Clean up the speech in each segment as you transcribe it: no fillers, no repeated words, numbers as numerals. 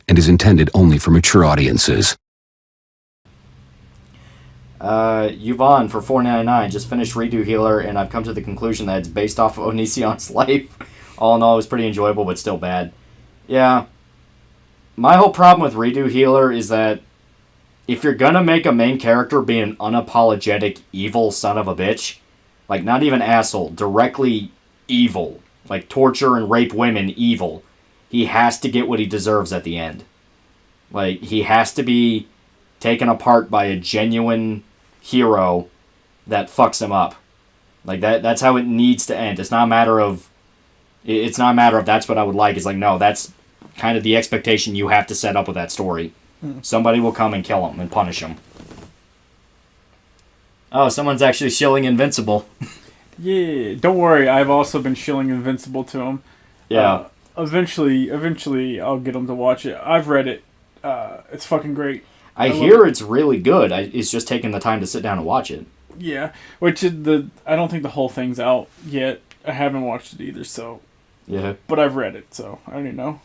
and is intended only for mature audiences. Yvonne for $4.99 just finished Redo Healer, and I've come to the conclusion that it's based off of Onision's life. All in all, it was pretty enjoyable, but still bad. Yeah. My whole problem with Redo Healer is that if you're gonna make a main character be an unapologetic evil son of a bitch, like not even asshole, directly evil, like torture and rape women evil, he has to get what he deserves at the end. Like, he has to be taken apart by a genuine hero that fucks him up. Like, that's how it needs to end. It's not a matter of that's what I would like. It's like, no, that's kind of the expectation you have to set up with that story. Somebody will come and kill him and punish him. Oh, someone's actually shilling Invincible. Yeah, don't worry. I've also been shilling Invincible to him. Yeah. Eventually, I'll get him to watch it. I've read it. It's fucking great. I hear it's really good. It's just taking the time to sit down and watch it. Yeah, which is I don't think the whole thing's out yet. I haven't watched it either, so. Yeah. But I've read it, so I already know.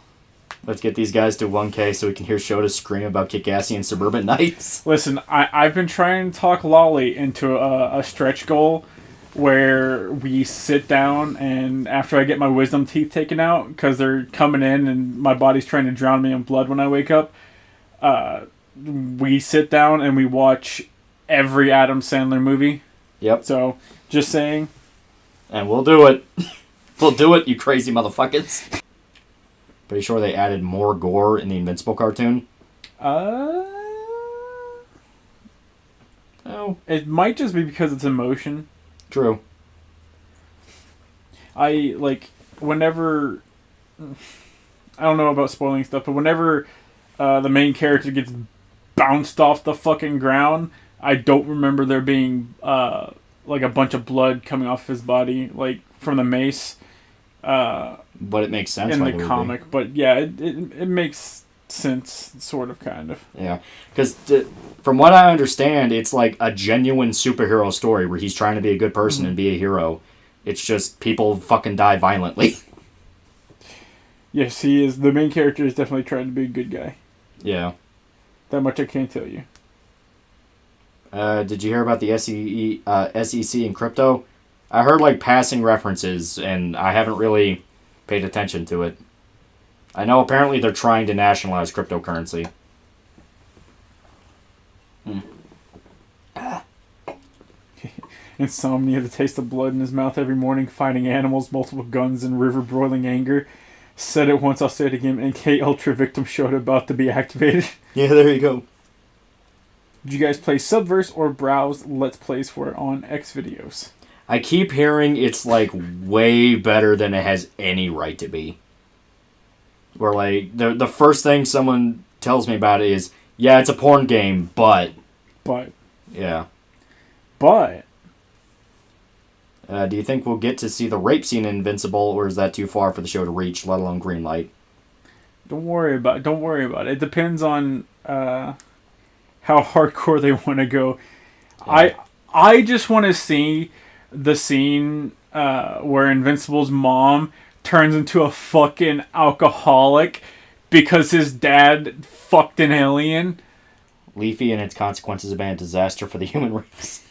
Let's get these guys to 1K so we can hear Shota scream about Kick-Assy and Suburban Nights. Listen, I've been trying to talk Loli into a stretch goal where we sit down and after I get my wisdom teeth taken out, because they're coming in and my body's trying to drown me in blood when I wake up, we sit down and we watch every Adam Sandler movie. Yep. So, just saying. And we'll do it. We'll do it, you crazy motherfuckers. Pretty sure they added more gore in the Invincible cartoon. Oh. It might just be because it's emotion. True. Whenever... I don't know about spoiling stuff, but whenever the main character gets bounced off the fucking ground, I don't remember there being, a bunch of blood coming off his body, like, from the mace. But it makes sense in the comic. But, yeah, it makes sense, sort of, kind of. Yeah. Because, from what I understand, it's like a genuine superhero story where he's trying to be a good person and be a hero. It's just people fucking die violently. Yes, he is. The main character is definitely trying to be a good guy. Yeah. That much I can't tell you. Did you hear about the SEC and crypto? I heard, passing references, and I haven't really paid attention to it. I know apparently they're trying to nationalize cryptocurrency. Insomnia, the taste of blood in his mouth every morning, fighting animals, multiple guns, and river broiling anger. Said it once, I'll say it again. AK Ultra Victim showed about to be activated. Yeah, there you go. Did you guys play Subverse or browse Let's Plays for it on Xvideos? I keep hearing it's, way better than it has any right to be. Where, the first thing someone tells me about it is, yeah, it's a porn game, but... Yeah. But... do you think we'll get to see the rape scene in Invincible, or is that too far for the show to reach, let alone green light? Don't worry about it. It depends on how hardcore they want to go. Yeah. I just want to see the scene where Invincible's mom turns into a fucking alcoholic because his dad fucked an alien. Leafy and its consequences have been a disaster for the human race.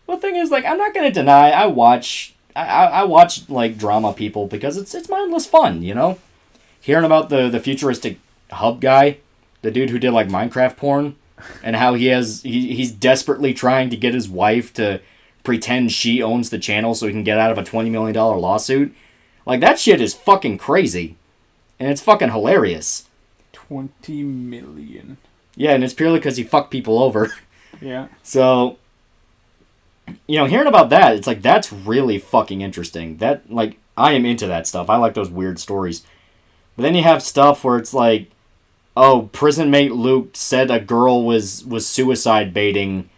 Well, the thing is, I'm not going to deny, I watch, drama people because it's mindless fun, you know? Hearing about the futuristic hub guy, the dude who did, Minecraft porn, and how he's desperately trying to get his wife to pretend she owns the channel so he can get out of a $20 million lawsuit. That shit is fucking crazy. And it's fucking hilarious. 20 million. Yeah, and it's purely because he fucked people over. Yeah. So... hearing about that, it's that's really fucking interesting. That, I am into that stuff. I like those weird stories. But then you have stuff where it's prison mate Luke said a girl was suicide baiting,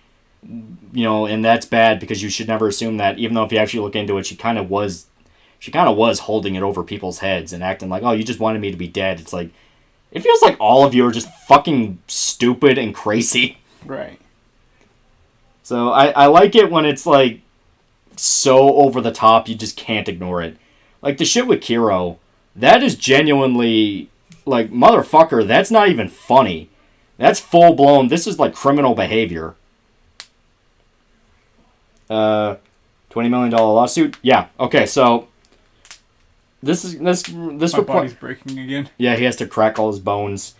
and that's bad because you should never assume that, even though if you actually look into it, she kind of was holding it over people's heads and acting like, oh, you just wanted me to be dead. It's it feels like all of you are just fucking stupid and crazy. Right. So I like it when it's so over the top you just can't ignore it. The shit with Kiro, that is genuinely Like, motherfucker, that's not even funny. That's full-blown, this is like criminal behavior. $20 million lawsuit? Yeah, okay, so... This My body's breaking again. Yeah, he has to crack all his bones.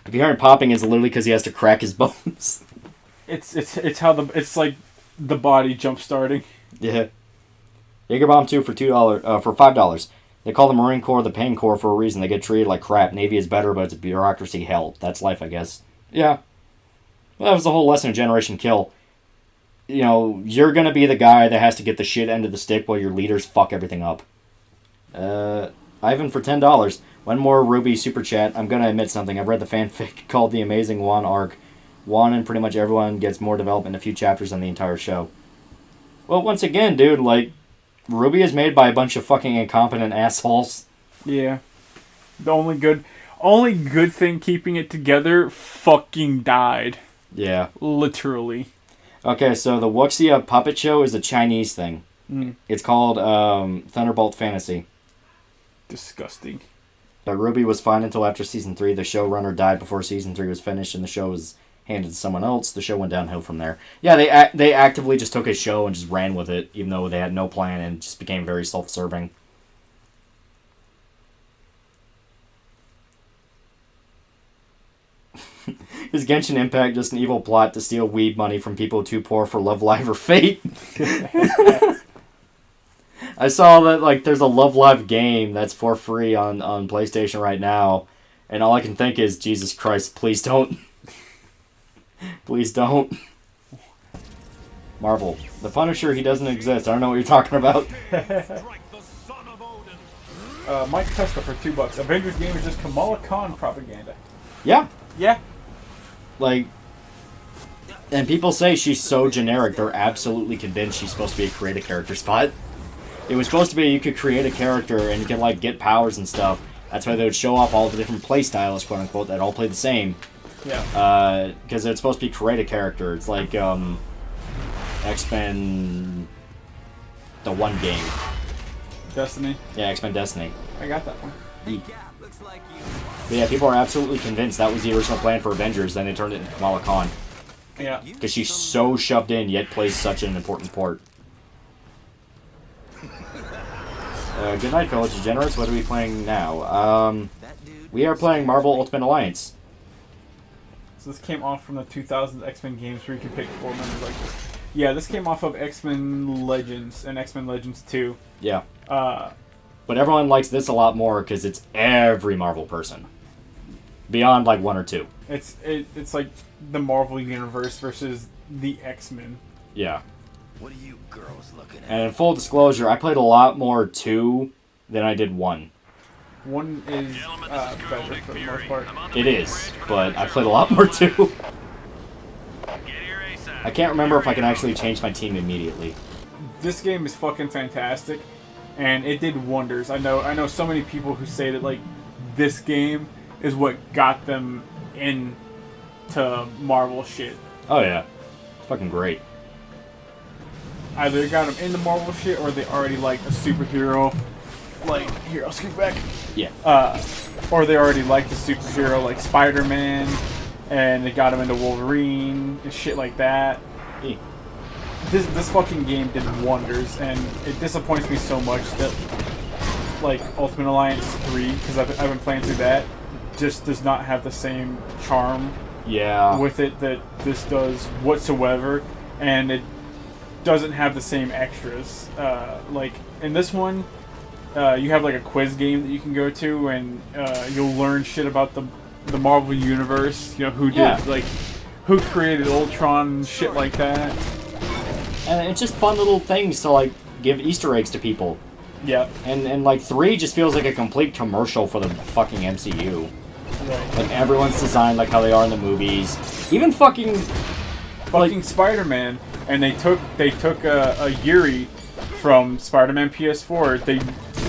If you hear him popping, it's literally because he has to crack his bones. It's how it's like the body jump starting. Yeah. Jaeger Bomb 2 for $5. They call the Marine Corps the Pain Corps for a reason. They get treated like crap. Navy is better, but it's bureaucracy hell. That's life, I guess. Yeah. Well, that was the whole lesson of Generation Kill. You know, you're gonna be the guy that has to get the shit end of the stick while your leaders fuck everything up. Ivan for $10. One more Ruby super chat. I'm gonna admit something. I've read the fanfic called The Amazing Juan arc. Juan and pretty much everyone gets more development in a few chapters than the entire show. Well, once again, dude, like, Ruby is made by a bunch of fucking incompetent assholes. Yeah. The only good thing keeping it together fucking died. Yeah. Literally. Okay, so the Wuxia puppet show is a Chinese thing. It's called Thunderbolt Fantasy. Disgusting. Ruby was fine until after season 3. The showrunner died before season 3 was finished, and the show was handed to someone else. The show went downhill from there. Yeah, they actively just took his show and just ran with it, even though they had no plan, and it just became very self-serving. Is Genshin Impact just an evil plot to steal weed money from people too poor for Love Live or Fate? I saw that, like, there's a Love Live game that's for free on PlayStation right now, and all I can think is, Jesus Christ, please don't. Please don't. Marvel. The Punisher, he doesn't exist. I don't know what you're talking about. Mike Tesla for $2. Avengers game is just Kamala Khan propaganda. Yeah. Yeah. Like, and people say she's so generic, they're absolutely convinced she's supposed to be a create a character spot. It was supposed to be you could create a character and you could, like, get powers and stuff. That's why they would show off all the different playstyles, quote unquote, that all play the same. Yeah. Because it's supposed to be create a character. It's like, X-Men... the one game. Destiny? Yeah, X-Men Destiny. I got that one. But yeah, people are absolutely convinced that was the original plan for Avengers, then they turned it into Kamala Khan. Yeah. Because she's so shoved in, yet plays such an important part. Good night, fellow degenerates. What are we playing now? We are playing Marvel Ultimate Alliance. So this came off from the 2000 X-Men games where you could pick 4 members like this. Yeah, this came off of X-Men Legends and X-Men Legends 2. Yeah. But everyone likes this a lot more because it's every Marvel person. Beyond, like, 1 or 2. It's like the Marvel Universe versus the X-Men. Yeah. What are you girls looking at? And in full disclosure, I played a lot more 2 than I did 1. 1 is better for the most part. It is, but I played a lot more 2. I can't remember if I can actually change my team immediately. This game is fucking fantastic, and it did wonders. I know so many people who say that, like, this game is what got them into Marvel shit. Oh yeah, it's fucking great. Either it got them into Marvel shit, or they already liked a superhero. Like, here, I'll scoot back. Yeah. Or they already liked a superhero like Spider-Man, and it got them into Wolverine and shit like that. Yeah. This fucking game did wonders, and it disappoints me so much that, like, Ultimate Alliance 3, because I've been playing through that, just does not have the same charm with it that this does whatsoever, and it doesn't have the same extras. Like, in this one, you have, like, a quiz game that you can go to, and you'll learn shit about the Marvel Universe, you know, who created Ultron, shit like that. And it's just fun little things to, like, give Easter eggs to people. Yeah. And like, 3 just feels like a complete commercial for the fucking MCU. Right. Like, everyone's designed like how they are in the movies. Even fucking Spider-Man, and they took a Yuri from Spider-Man PS4. They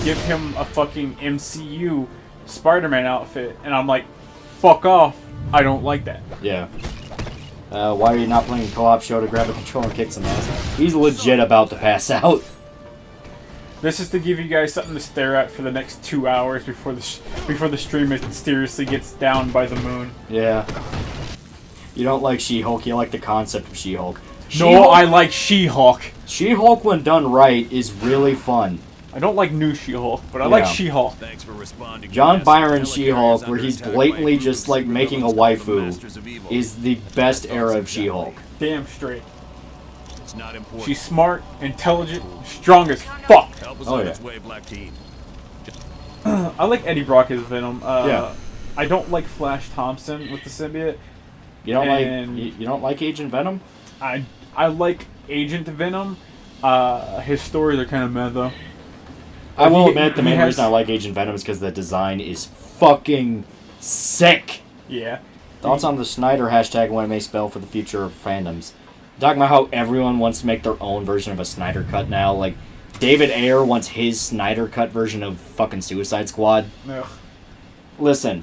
give him a fucking MCU Spider-Man outfit, and I'm like, fuck off. I don't like that. Yeah. Why are you not playing co-op show to grab a controller and kick some ass? He's legit about to pass out. This is to give you guys something to stare at for the next 2 hours before the stream mysteriously gets down by the moon. Yeah. You don't like She-Hulk, you like the concept of She-Hulk. No, I like She-Hulk. She-Hulk, when done right, is really fun. I don't like new She-Hulk, but I like She-Hulk. Thanks for responding. John Byron She-Hulk, where he's blatantly just like making a waifu, is the best era of She-Hulk. Damn straight. It's not important. She's smart, intelligent, strong as fuck. Help us Oh, on yeah. its way, Black Team. I like Eddie Brock as Venom. Yeah. I don't like Flash Thompson with the symbiote. You don't And- like you don't like Agent Venom? I like Agent Venom. His stories are kind of meh though. I will He- admit the he main has- reason I like Agent Venom is because the design is fucking sick. Yeah. Thoughts on the Snyder hashtag and what it may spell for the future of fandoms? Talking about how everyone wants to make their own version of a Snyder cut now. Like, David Ayer wants his Snyder cut version of fucking Suicide Squad. Ugh. Listen,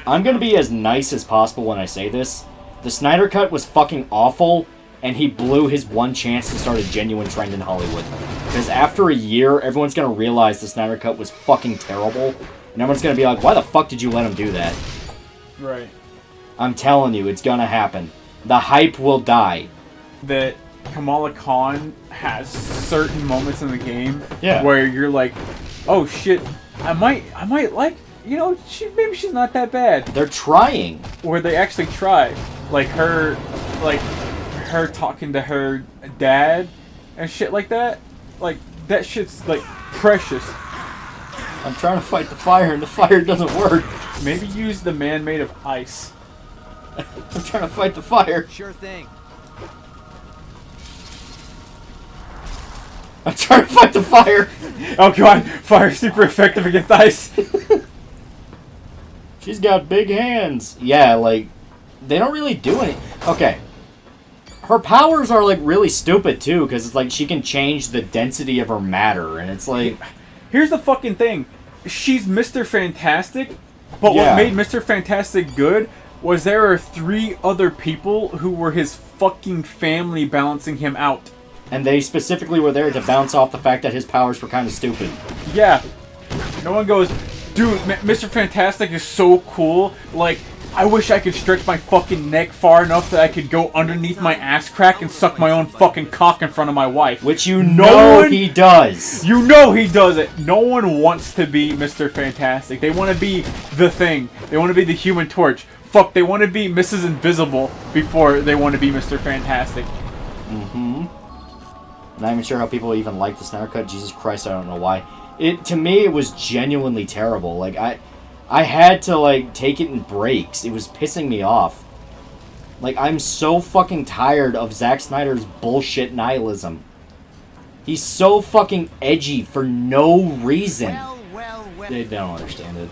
I'm gonna be as nice as possible when I say this. The Snyder cut was fucking awful, and he blew his one chance to start a genuine trend in Hollywood. Because after a year, everyone's gonna realize the Snyder cut was fucking terrible, and everyone's gonna be like, why the fuck did you let him do that? Right. I'm telling you, it's gonna happen. The hype will die. That Kamala Khan has certain moments in the game where you're like, oh shit, I might like, you know, maybe she's not that bad. They're trying. Where they actually try, like her talking to her dad and shit like that. Like that shit's like precious. I'm trying to fight the fire, and the fire doesn't work. Maybe use the man made of ice. I'm trying to fight the fire. Sure thing. I'm trying to fight the fire. Oh god, fire's super effective against ice. She's got big hands. Yeah, like, they don't really do any. Okay. Her powers are, like, really stupid, too, because it's like she can change the density of her matter, and it's like... Here's the fucking thing. She's Mr. Fantastic, but Yeah. what made Mr. Fantastic good was there are 3 other people who were his fucking family balancing him out. And they specifically were there to bounce off the fact that his powers were kind of stupid. Yeah. No one goes, dude, Mr. Fantastic is so cool. Like, I wish I could stretch my fucking neck far enough that I could go underneath my ass crack and suck my own fucking cock in front of my wife. Which you know he does. You know he does it. No one wants to be Mr. Fantastic. They want to be the Thing. They want to be the Human Torch. Fuck, they want to be Mrs. Invisible before they want to be Mr. Fantastic. Mm-hmm. Not even sure how people even like the Snyder Cut. Jesus Christ, I don't know why. To me, it was genuinely terrible. Like, I had to, like, take it in breaks. It was pissing me off. Like, I'm so fucking tired of Zack Snyder's bullshit nihilism. He's so fucking edgy for no reason. They don't understand it.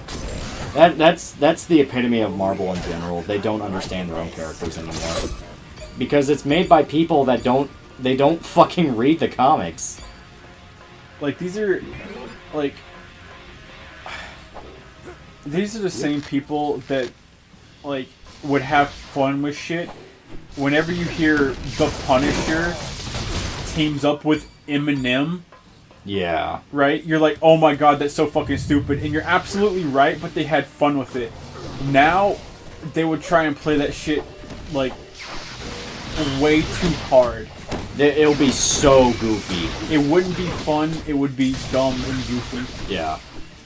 That's the epitome of Marvel in general. They don't understand their own characters anymore. Because it's made by people that don't fucking read the comics. Like, these are the same people that, like, would have fun with shit. Whenever you hear The Punisher teams up with Eminem, Yeah. right? You're like, oh my god, that's so fucking stupid. And you're absolutely right, but they had fun with it. Now, they would try and play that shit, like, way too hard. It'll be so goofy. It wouldn't be fun, it would be dumb and goofy. Yeah.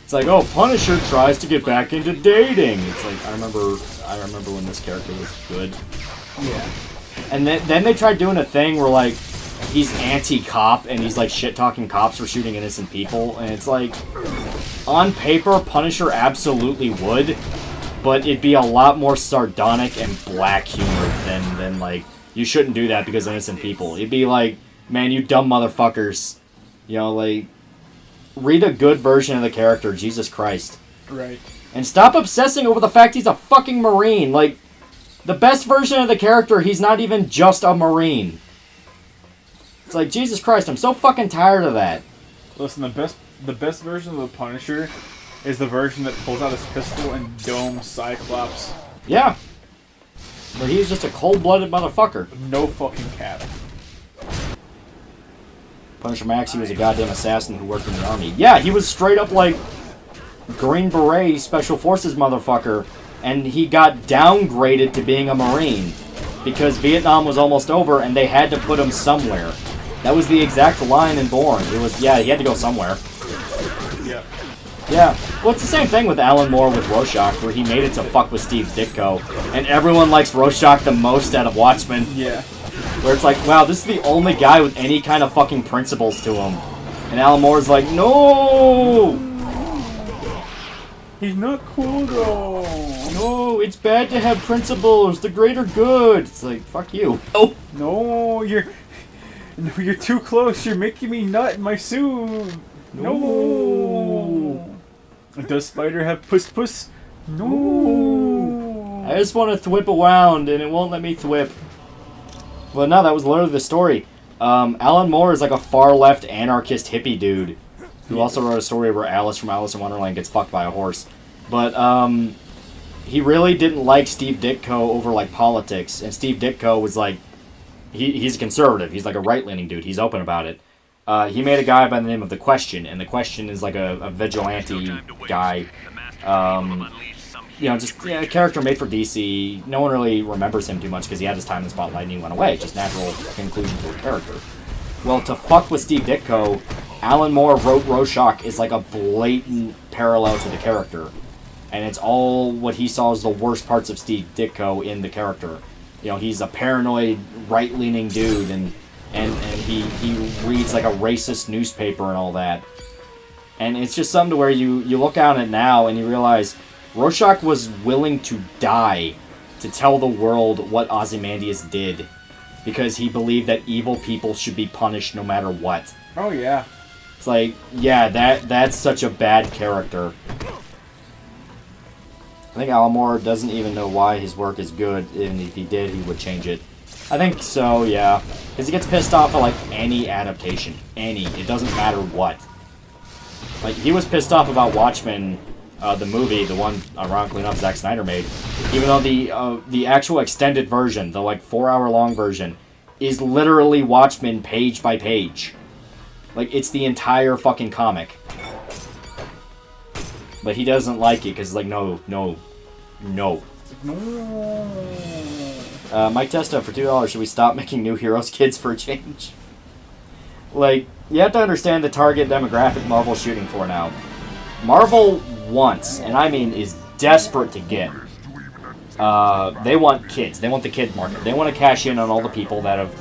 It's like, oh, Punisher tries to get back into dating. It's like, I remember when this character was good. Yeah. And then they tried doing a thing where, like, he's anti-cop and he's, like, shit-talking cops for shooting innocent people. And it's like, on paper, Punisher absolutely would, but it'd be a lot more sardonic and black humor than like, you shouldn't do that because innocent people. It'd be like, man, you dumb motherfuckers. You know, like, read a good version of the character, Jesus Christ. Right. And stop obsessing over the fact he's a fucking Marine. Like, the best version of the character, he's not even just a Marine. It's like, Jesus Christ, I'm so fucking tired of that. Listen, the best version of the Punisher is the version that pulls out his pistol and domes Cyclops. Yeah. But he's just a cold-blooded motherfucker. No fucking cap. Punisher Max, he was a goddamn assassin who worked in the army. Yeah, he was straight up like Green Beret Special Forces motherfucker, and he got downgraded to being a Marine because Vietnam was almost over and they had to put him somewhere. That was the exact line in Bourne. It was, yeah, he had to go somewhere. Yeah. Yeah. Well, it's the same thing with Alan Moore with Rorschach, where he made it to fuck with Steve Ditko, and everyone likes Rorschach the most out of Watchmen. Yeah. Where it's like, wow, this is the only guy with any kind of fucking principles to him. And Alan Moore's like, no! He's not cool though. No, it's bad to have principles. The greater good. It's like, fuck you. Oh. No, you're too close. You're making me nut in my suit. No. Does Spider have puss? No. I just want to thwip around, and it won't let me thwip. Well, no, that was literally the story. Alan Moore is like a far-left anarchist hippie dude who also wrote a story where Alice from Alice in Wonderland gets fucked by a horse. But he really didn't like Steve Ditko over like politics, and Steve Ditko was like, he's a conservative. He's like a right-leaning dude. He's open about it. He made a guy by the name of The Question, and The Question is like a vigilante guy. You know, just a character made for DC. No one really remembers him too much because he had his time in the spotlight and he went away. Just natural conclusion to a character. Well, to fuck with Steve Ditko, Alan Moore wrote Rorschach is like a blatant parallel to the character. And it's all what he saw as the worst parts of Steve Ditko in the character. You know, he's a paranoid, right-leaning dude, and he reads like a racist newspaper and all that. And it's just something to where you look at it now and you realize Rorschach was willing to die to tell the world what Ozymandias did, because he believed that evil people should be punished no matter what. Oh yeah. It's like, yeah, that's such a bad character. I think Alan Moore doesn't even know why his work is good, and if he did, he would change it. I think so, yeah. Because he gets pissed off at, like, any adaptation. Any. It doesn't matter what. Like, he was pissed off about Watchmen, the movie, the one, ironically enough, Zack Snyder made. Even though the actual extended version, the, like, 4-hour-long version, is literally Watchmen page by page. Like, it's the entire fucking comic. But he doesn't like it, because, like, no. Mike Testa, for $2, should we stop making new Heroes kids for a change? Like, you have to understand the target demographic Marvel's shooting for now. Marvel wants, and I mean is desperate to get, they want kids. They want the kid market. They want to cash in on all the people that have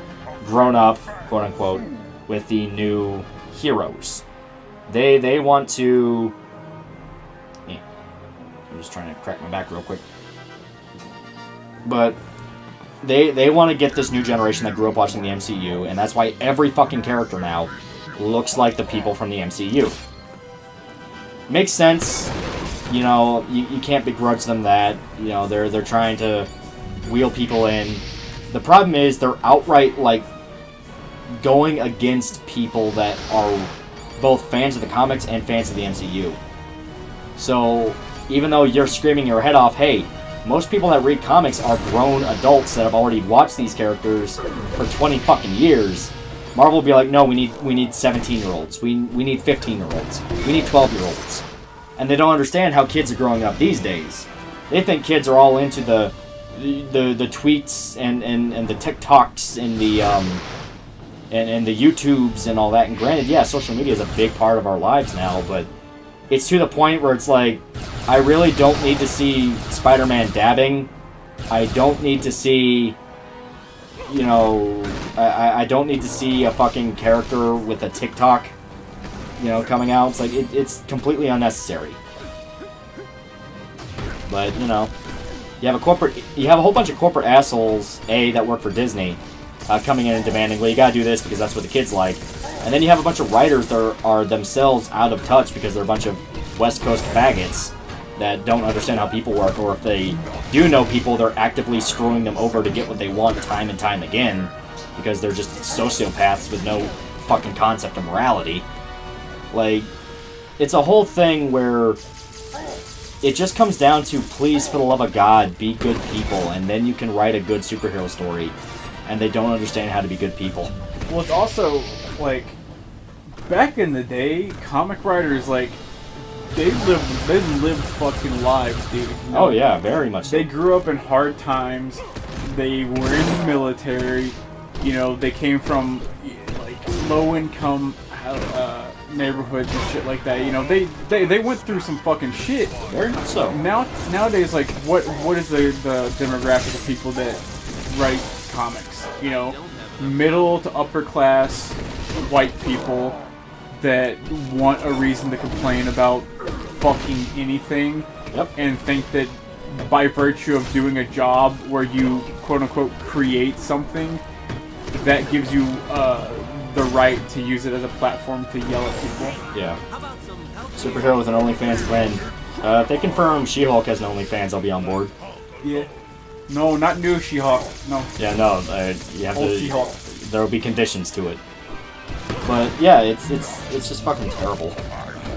grown up, quote-unquote, with the new heroes. They want to... Yeah, I'm just trying to crack my back real quick. But they want to get this new generation that grew up watching the MCU, and that's why every fucking character now looks like the people from the MCU. Makes sense. You know, you can't begrudge them that. You know, they're trying to wheel people in. The problem is they're outright, like, going against people that are both fans of the comics and fans of the MCU. So, even though you're screaming your head off, hey, most people that read comics are grown adults that have already watched these characters for 20 fucking years. Marvel will be like, no, we need 17-year-olds. We need 15-year-olds. We need 12-year-olds. And they don't understand how kids are growing up these days. They think kids are all into the tweets and the TikToks and the YouTubes and all that. And granted, yeah, social media is a big part of our lives now, but it's to the point where it's like, I really don't need to see Spider-Man dabbing. I don't need to see, you know, I don't need to see a fucking character with a TikTok, you know, coming out. It's like, it's completely unnecessary. But, you know, you have a whole bunch of corporate assholes, that work for Disney, coming in and demanding, well, you gotta do this because that's what the kids like. And then you have a bunch of writers that are themselves out of touch because they're a bunch of West Coast faggots that don't understand how people work, or if they do know people, they're actively screwing them over to get what they want time and time again, because they're just sociopaths with no fucking concept of morality. Like, it's a whole thing where it just comes down to, please, for the love of God, be good people, and then you can write a good superhero story. And they don't understand how to be good people. Well, it's also, like, back in the day, comic writers, like, they lived fucking lives, dude. You know? Oh yeah, very much. They grew up in hard times. They were in the military. You know, they came from like low income neighborhoods and shit like that. You know, they went through some fucking shit. Very much so. Nowadays, like, what is the demographic of people that write comics? You know, middle to upper class white people that want a reason to complain about fucking anything. Yep. And think that by virtue of doing a job where you quote unquote create something, that gives you the right to use it as a platform to yell at people. Yeah. Superhero with an OnlyFans win. If they confirm She-Hulk has an OnlyFans, I'll be on board. Yeah. No, not new She-Hulk. No. Yeah, no. You have Old to. She-Hulk. There will be conditions to it. But yeah, it's just fucking terrible.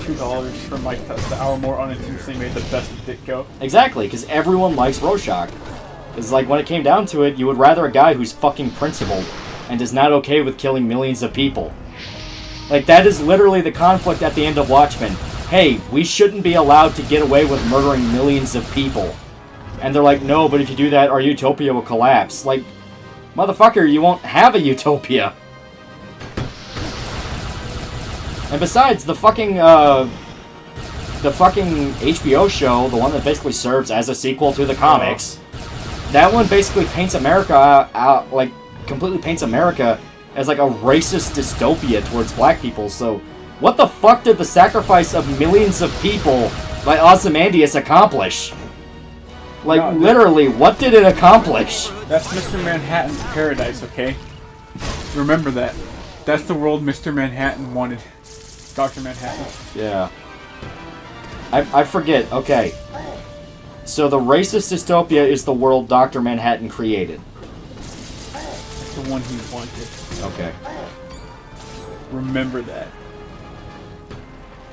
$2 for Mike Test. The hour more unintentionally made the best of Ditko. Exactly, because everyone likes Rorschach. It's like when it came down to it, you would rather a guy who's fucking principled and is not okay with killing millions of people. Like, that is literally the conflict at the end of Watchmen. Hey, we shouldn't be allowed to get away with murdering millions of people. And they're like, no, but if you do that, our utopia will collapse. Like, motherfucker, you won't have a utopia. And besides, the fucking HBO show, the one that basically serves as a sequel to the comics, that one basically paints America out, like, completely paints America as, like, a racist dystopia towards black people. So, what the fuck did the sacrifice of millions of people by Ozymandias accomplish? Like, No, literally, what did it accomplish? That's Mr. Manhattan's paradise, okay? Remember that. That's the world Mr. Manhattan wanted. Dr. Manhattan. Yeah. I forget. Okay. So the racist dystopia is the world Dr. Manhattan created. That's the one he wanted. Okay. Remember that.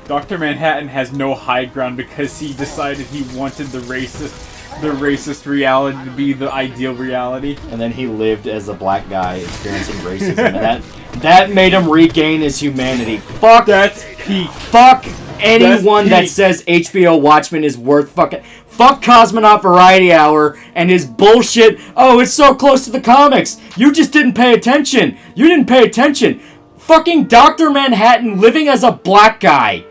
Dr. Manhattan has no high ground because he decided he wanted the racist reality to be the ideal reality. And then he lived as a black guy experiencing racism, and that made him regain his humanity. Fuck. That's peak. Fuck anyone that peak. says HBO Watchmen is worth fucking. Fuck Cosmonaut Variety Hour and his bullshit. Oh, it's so close to the comics. You just didn't pay attention. You didn't pay attention. Fucking Dr. Manhattan living as a black guy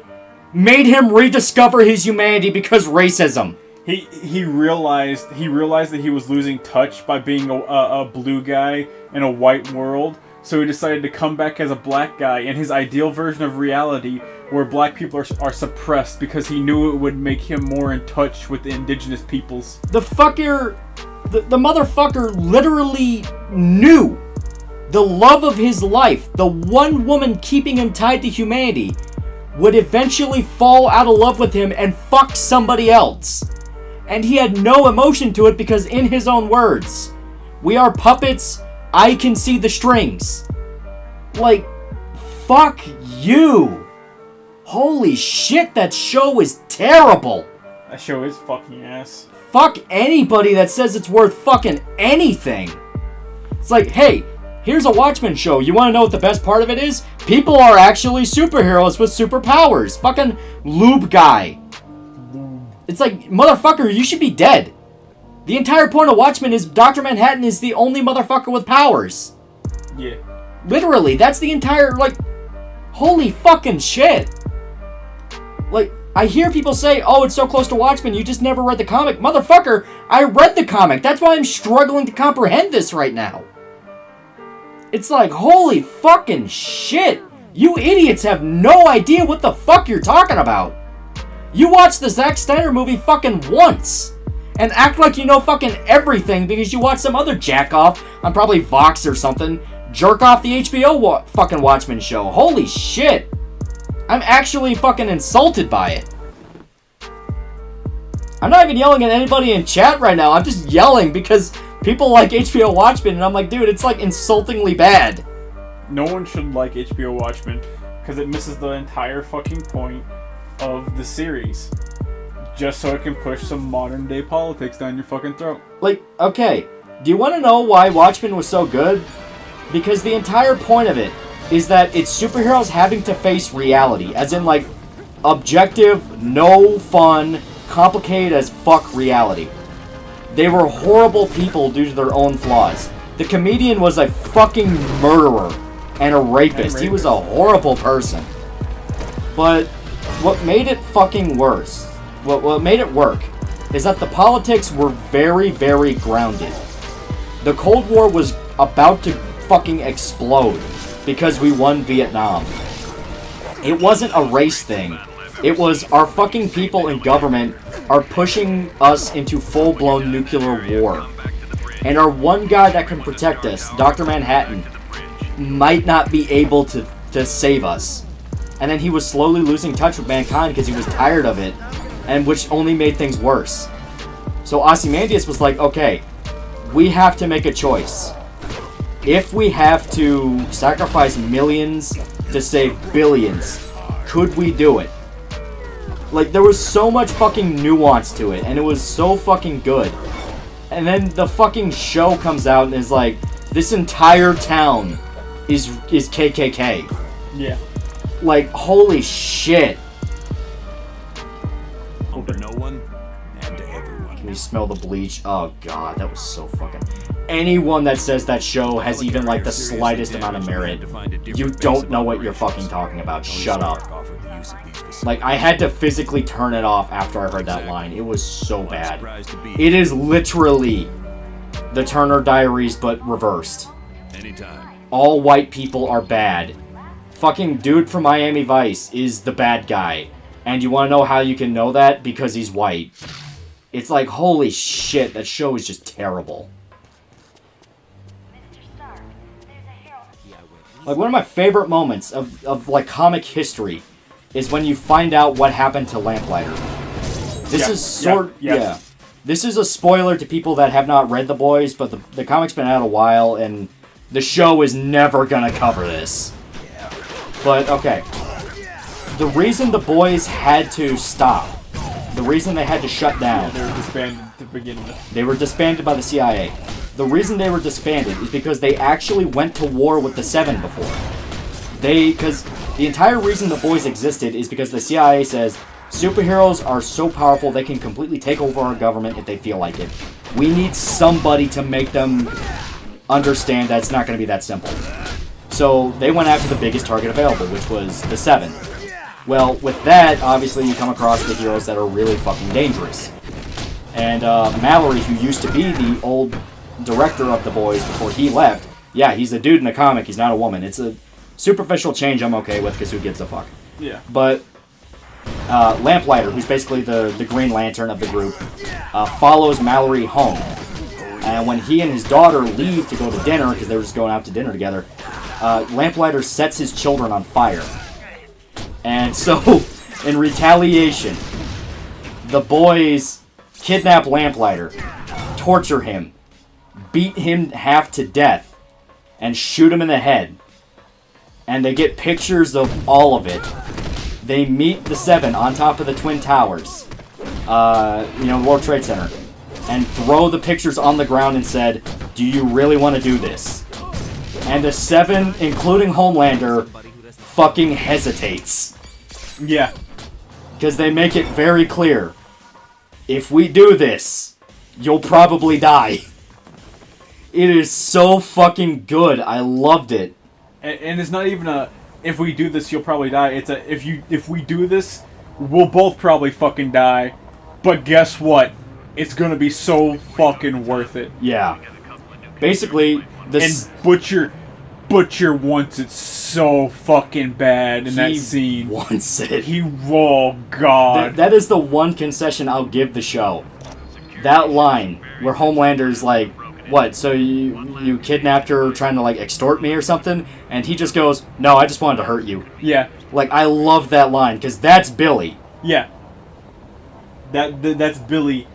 made him rediscover his humanity because racism. He realized that he was losing touch by being a blue guy in a white world, so he decided to come back as a black guy in his ideal version of reality, where black people are suppressed, because he knew it would make him more in touch with the indigenous peoples. The motherfucker literally knew the love of his life, the one woman keeping him tied to humanity, would eventually fall out of love with him and fuck somebody else. And he had no emotion to it because, in his own words, we are puppets, I can see the strings. Like, fuck you. Holy shit, that show is terrible. That show is fucking ass. Fuck anybody that says it's worth fucking anything. It's like, hey, here's a Watchmen show. You want to know what the best part of it is? People are actually superheroes with superpowers. Fucking lube guy. It's like, motherfucker, you should be dead. The entire point of Watchmen is Dr. Manhattan is the only motherfucker with powers. Yeah. Literally, that's the entire, like, holy fucking shit. Like, I hear people say, oh, it's so close to Watchmen, you just never read the comic. Motherfucker, I read the comic. That's why I'm struggling to comprehend this right now. It's like, holy fucking shit. You idiots have no idea what the fuck you're talking about. You watched the Zack Snyder movie fucking once and act like you know fucking everything because you watched some other jack-off on probably Vox or something jerk off the HBO fucking Watchmen show. Holy shit. I'm actually fucking insulted by it. I'm not even yelling at anybody in chat right now. I'm just yelling because people like HBO Watchmen and I'm like, dude, it's like insultingly bad. No one should like HBO Watchmen because it misses the entire fucking point of the series, just so it can push some modern day politics down your fucking throat. Like, okay, do you want to know why Watchmen was so good? Because the entire point of it is that it's superheroes having to face reality, as in, like, objective, no fun, complicated as fuck reality. They were horrible people due to their own flaws. The comedian was a fucking murderer and a rapist. He was a horrible person. But what made it fucking worse, what made it work, is that the politics were very, very grounded. The Cold War was about to fucking explode because we won Vietnam. It wasn't a race thing. It was our fucking people in government are pushing us into full-blown nuclear war. And our one guy that can protect us, Dr. Manhattan, might not be able to save us. And then he was slowly losing touch with mankind because he was tired of it, and which only made things worse. So Ozymandias was like, okay, we have to make a choice. If we have to sacrifice millions to save billions, could we do it? Like, there was so much fucking nuance to it, and it was so fucking good. And then the fucking show comes out and is like, this entire town is KKK. Yeah. Like, holy shit. Home to no one and to everyone. Can you smell the bleach? Oh god, that was so fucking... Anyone that says that show has even, like, the slightest amount of merit, you don't know what you're fucking talking about. Shut up. Like, I had to physically turn it off after I heard that line. It was so bad. It is literally the Turner Diaries, but reversed. Anytime. All white people are bad. Fucking dude from Miami Vice is the bad guy. And you want to know how you can know that? Because he's white. It's like, holy shit, that show is just terrible. Like, one of my favorite moments of like, comic history is when you find out what happened to Lamplighter. This is yeah. This is a spoiler to people that have not read The Boys, but the comic's been out a while, and the show is never gonna cover this. But, okay. The reason The Boys had to stop, the reason they had to shut down... They were disbanded to begin with. They were disbanded by the CIA. The reason they were disbanded is because they actually went to war with the Seven before. Because the entire reason The Boys existed is because the CIA says, superheroes are so powerful they can completely take over our government if they feel like it. We need somebody to make them understand that it's not going to be that simple. So they went after the biggest target available, which was the Seven. Well, with that, obviously you come across the heroes that are really fucking dangerous. And Mallory, who used to be the old director of The Boys before he left, yeah, he's a dude in the comic, he's not a woman. It's a superficial change I'm okay with, because who gives a fuck. Yeah. But Lamplighter, who's basically the Green Lantern of the group, follows Mallory home. And when he and his daughter leave to go to dinner, because they were just going out to dinner together, Lamplighter sets his children on fire. And so, in retaliation, the boys kidnap Lamplighter, torture him, beat him half to death, and shoot him in the head. And they get pictures of all of it. They meet the Seven on top of the Twin Towers, World Trade Center, and throw the pictures on the ground and said, "Do you really want to do this?" And the Seven, including Homelander, fucking hesitates. Yeah. Because they make it very clear, if we do this, you'll probably die. It is so fucking good. I loved it. And it's not even a, if we do this, you'll probably die. It's a, if we do this, we'll both probably fucking die. But guess what? It's gonna be so fucking worth it. Yeah. Basically, this... And Butcher wants it so fucking bad in that scene. He wants it. Oh, God. That is the one concession I'll give the show. That line, where Homelander's like, what, so you kidnapped her trying to, like, extort me or something? And he just goes, no, I just wanted to hurt you. Yeah. Like, I love that line, because that's Billy. Yeah. That's Billy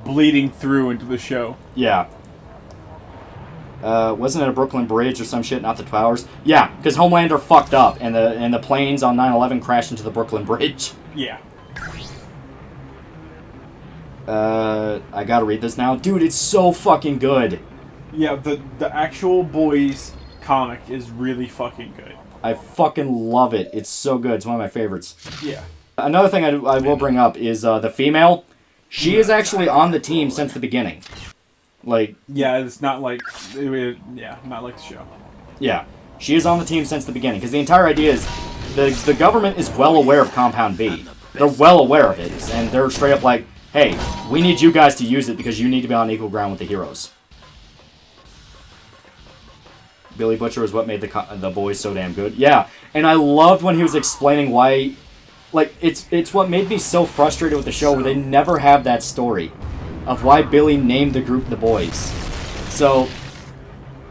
bleeding through into the show. Yeah. Wasn't it a Brooklyn Bridge or some shit, not the Towers? Yeah, because Homelander fucked up, and the planes on 9/11 crashed into the Brooklyn Bridge. Yeah. I gotta read this now. Dude, it's so fucking good. Yeah, the actual Boys comic is really fucking good. I fucking love it. It's so good. It's one of my favorites. Yeah. Another thing I will bring up is the female. She is actually on the team since the beginning. Like, yeah, it's not like, not like the show. Yeah, she is on the team since the beginning because the entire idea is the government is well aware of Compound V. They're well aware of it, and they're straight up like, hey, we need you guys to use it because you need to be on equal ground with the heroes. Billy Butcher is what made the boys so damn good. Yeah, and I loved when he was explaining why, like, it's what made me so frustrated with the show where they never have that story of why Billy named the group the boys. So,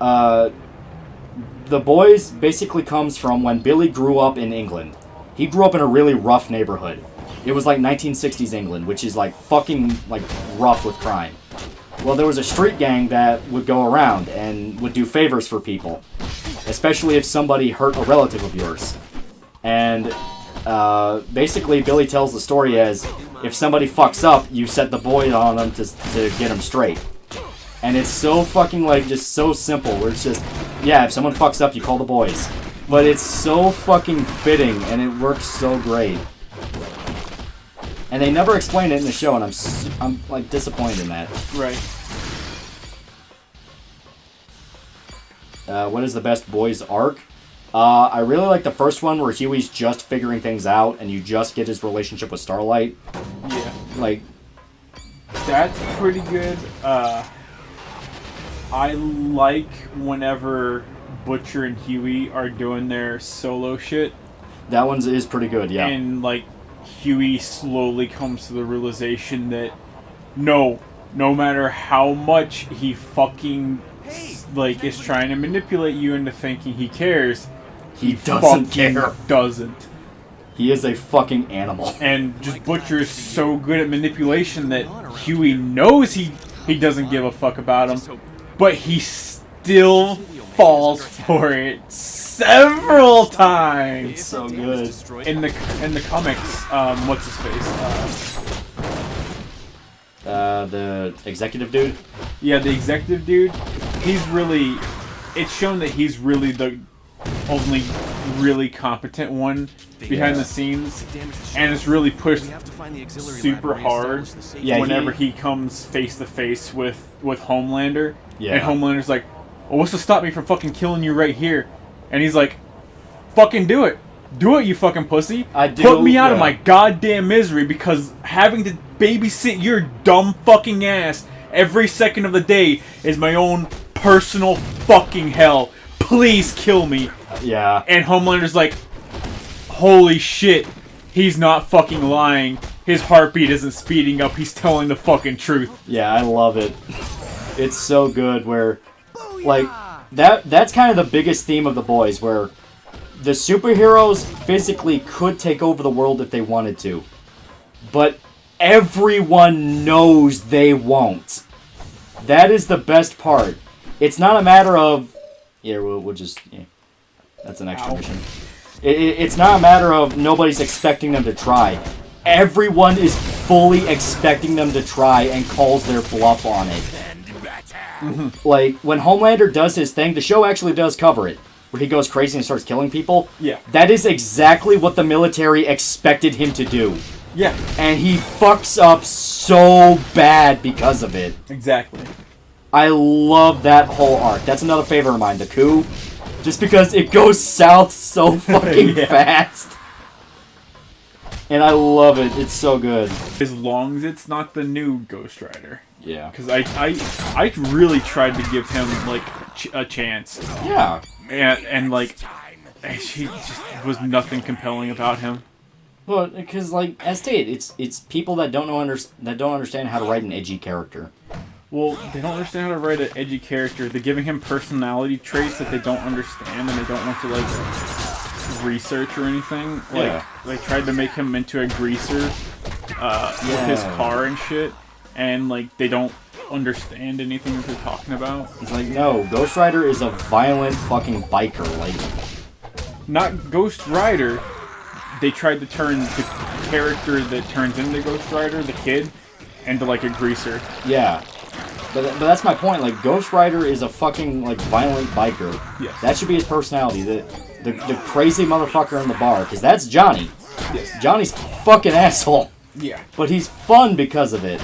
the boys basically comes from when Billy grew up in England. He grew up in a really rough neighborhood. It was like 1960s England, which is like fucking like rough with crime. Well, there was a street gang that would go around and would do favors for people, especially if somebody hurt a relative of yours. And basically, Billy tells the story as if somebody fucks up, you set the boy on them to get them straight. And it's so fucking like just so simple. Where it's just, yeah, if someone fucks up, you call the boys. But it's so fucking fitting, and it works so great. And they never explain it in the show, and I'm like disappointed in that. Right. What is the best boys arc? I really like the first one where Huey's just figuring things out, and you just get his relationship with Starlight. Yeah. Like, that's pretty good. I like whenever Butcher and Huey are doing their solo shit. that one is pretty good, yeah. And, like, Huey slowly comes to the realization that no matter how much he fucking, like, is trying to manipulate you into thinking he cares, he doesn't fucking care. doesn't. He is a fucking animal. And just Butcher is so good at manipulation that Huey knows he doesn't give a fuck about him, but he still falls for it several times. It's so good. In the comics, what's his face? The executive dude? Yeah, the executive dude. He's really. It's shown that he's really the only really competent one behind the scenes, and it's really pushed super hard whenever he comes face to face with Homelander. Yeah. And Homelander's like, well, what's to stop me from fucking killing you right here? And he's like, fucking do it. Do it, you fucking pussy. Put me out of my goddamn misery because having to babysit your dumb fucking ass every second of the day is my own personal fucking hell. Please kill me. Yeah. And Homelander's like, holy shit, he's not fucking lying. His heartbeat isn't speeding up. He's telling the fucking truth. Yeah, I love it. It's so good where, like, that's kind of the biggest theme of The Boys, where the superheroes physically could take over the world if they wanted to. But everyone knows they won't. That is the best part. It's not a matter of... Yeah, we'll just... Yeah, that's an extra mission. It's not a matter of nobody's expecting them to try. Everyone is fully expecting them to try and calls their bluff on it. Like, when Homelander does his thing, the show actually does cover it, where he goes crazy and starts killing people. Yeah. That is exactly what the military expected him to do. Yeah. And he fucks up so bad because of it. Exactly. I love that whole arc. That's another favorite of mine, the coup. Just because it goes south so fucking fast. And I love it. It's so good. As long as it's not the new Ghost Rider. Yeah. Because I really tried to give him, like, a chance. Yeah. And like, she just was nothing compelling about him. Well, because, like, as stated, it's people that don't understand how to write an edgy character. Well, they don't understand how to write an edgy character. They're giving him personality traits that they don't understand, and they don't want to, like, research or anything. Like, they tried to make him into a greaser with his car and shit, and, like, they don't understand anything that they're talking about. It's like, no, Ghost Rider is a violent fucking biker. Like, not Ghost Rider. They tried to turn the character that turns into Ghost Rider, the kid, into, like, a greaser. Yeah. But that's my point. Like, Ghost Rider is a fucking, like, violent biker. Yes. That should be his personality. The crazy motherfucker in the bar, because that's Johnny. Yes. Johnny's fucking asshole. Yeah. But he's fun because of it.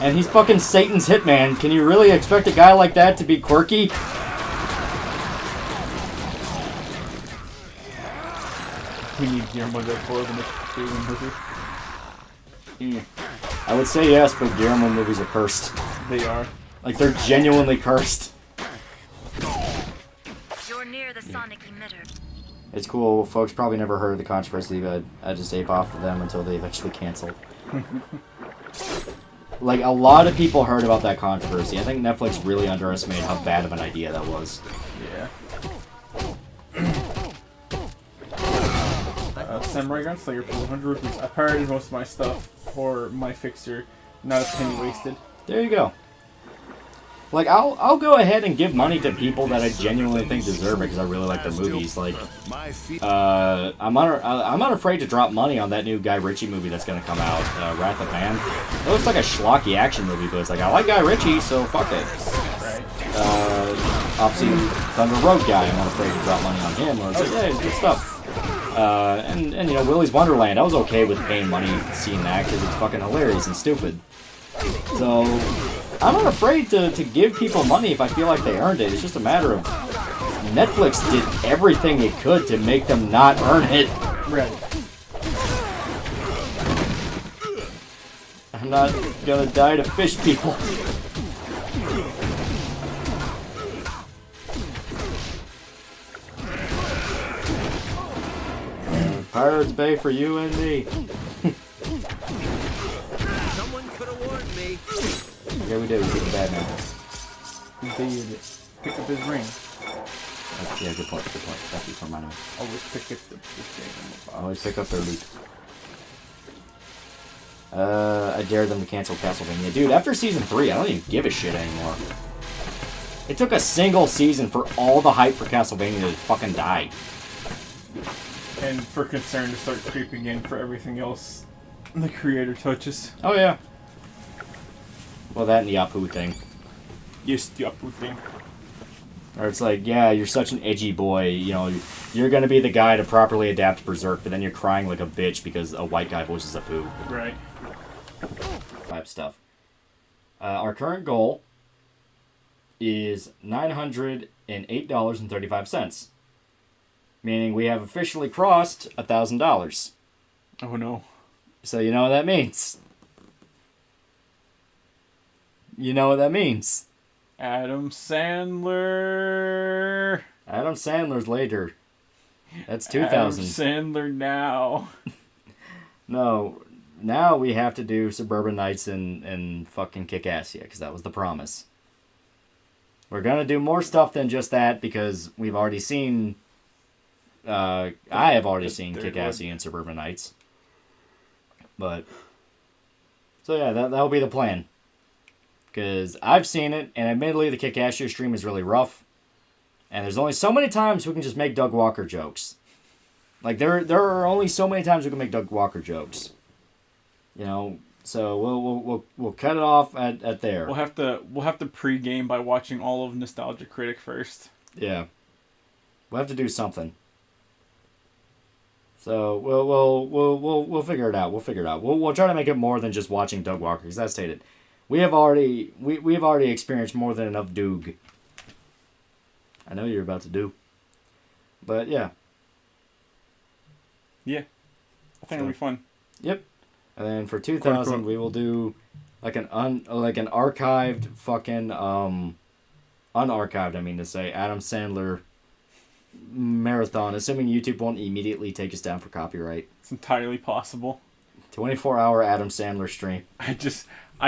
And he's fucking Satan's hitman. Can you really expect a guy like that to be quirky? We need Guillermo del Toro to make a Cleveland movie. I would say yes, but Guillermo movies are cursed. They are. Like, they're genuinely cursed. You're near the sonic emitter. It's cool. Folks probably never heard of the controversy, but I just ape off of them until they eventually canceled. Like, a lot of people heard about that controversy. I think Netflix really underestimated how bad of an idea that was. Yeah. Samurai Gunslayer for 100 rupees. I pirated most of my stuff for my fixer. Not a penny wasted. There you go. Like, I'll go ahead and give money to people that I genuinely think deserve it because I really like their movies. Like, I'm unafraid to drop money on that new Guy Ritchie movie that's gonna come out, Wrath of Man. It looks like a schlocky action movie, but it's like, I like Guy Ritchie, so fuck it. Right. Obviously, Thunder Road guy, I'm unafraid to drop money on him. I was like, yeah, good stuff. And you know, Willy's Wonderland, I was okay with paying money seeing that because it's fucking hilarious and stupid. So, I'm not afraid to give people money if I feel like they earned it. It's just a matter of Netflix did everything it could to make them not earn it. Right. I'm not gonna die to fish people. Pirates Bay for you and me. Someone could have warned me. Yeah, we did. We did bad now. They pick up his ring. Yeah, good point. Good point. Thank you for reminding me. Always pick up the thing in the box. Always pick up their loot. I dare them to cancel Castlevania. Dude, after Season 3, I don't even give a shit anymore. It took a single season for all the hype for Castlevania to fucking die. And for concern to start creeping in for everything else the creator touches. Oh, yeah. Well, that and the Apu thing. Yes, the Apu thing. Or it's like, yeah, you're such an edgy boy, you know, you're gonna be the guy to properly adapt to Berserk, but then you're crying like a bitch because a white guy voices Apu. Right. Type stuff. Our current goal is $908.35. Meaning we have officially crossed $1,000. Oh no. So you know what that means. You know what that means. Adam Sandler. Adam Sandler's later. That's Adam 2,000. Sandler now. No, now we have to do Suburban Nights and fucking Kick-Ass, yeah, because that was the promise. We're gonna do more stuff than just that because we've already seen. I have already seen Kick-Ass and Suburban Nights. But so yeah, that'll be the plan. Because I've seen it, and admittedly, the Kick-Ass stream is really rough. And there's only so many times we can just make Doug Walker jokes. Like, there are only so many times we can make Doug Walker jokes. You know, so we'll cut it off at there. We'll have to pre-game by watching all of Nostalgia Critic first. Yeah. We'll have to do something. So we'll figure it out. We'll figure it out. We'll try to make it more than just watching Doug Walker, because as stated, we have already experienced more than enough Doog. I know you're about to do. But yeah. Yeah. I think it'll be fun. Yep. And then for 2,000 we will do like an archived fucking unarchived, I mean to say, Adam Sandler marathon, assuming YouTube won't immediately take us down for copyright. It's entirely possible. 24-hour Adam Sandler stream. I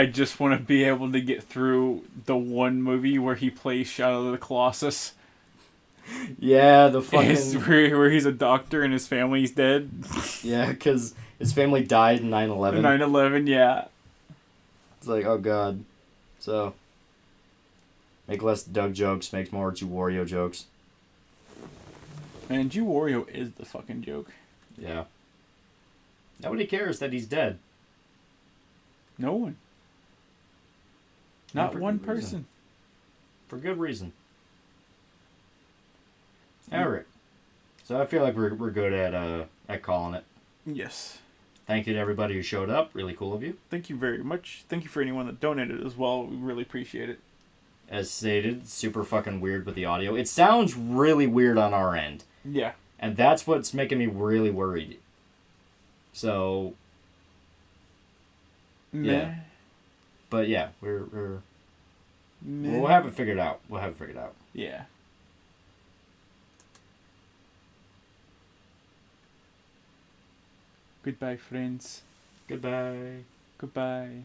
just want to be able to get through the one movie where he plays Shadow of the Colossus. Yeah, the fucking... where he's a doctor and his family's dead. Yeah, because his family died in 9/11. 9/11, yeah. It's like, oh god. So, make less Doug jokes, make more Wario jokes. Man, Wario is the fucking joke. Yeah. Nobody cares that he's dead. No one. Not for one good reason. person. For good reason. Alright. So I feel like we're good at calling it. Yes. Thank you to everybody who showed up. Really cool of you. Thank you very much. Thank you for anyone that donated as well. We really appreciate it. As stated, super fucking weird with the audio. It sounds really weird on our end. Yeah. And that's what's making me really worried. So, Meh. yeah. But yeah, we'll Meh. have it figured out. Yeah. Goodbye, friends. Goodbye. Goodbye.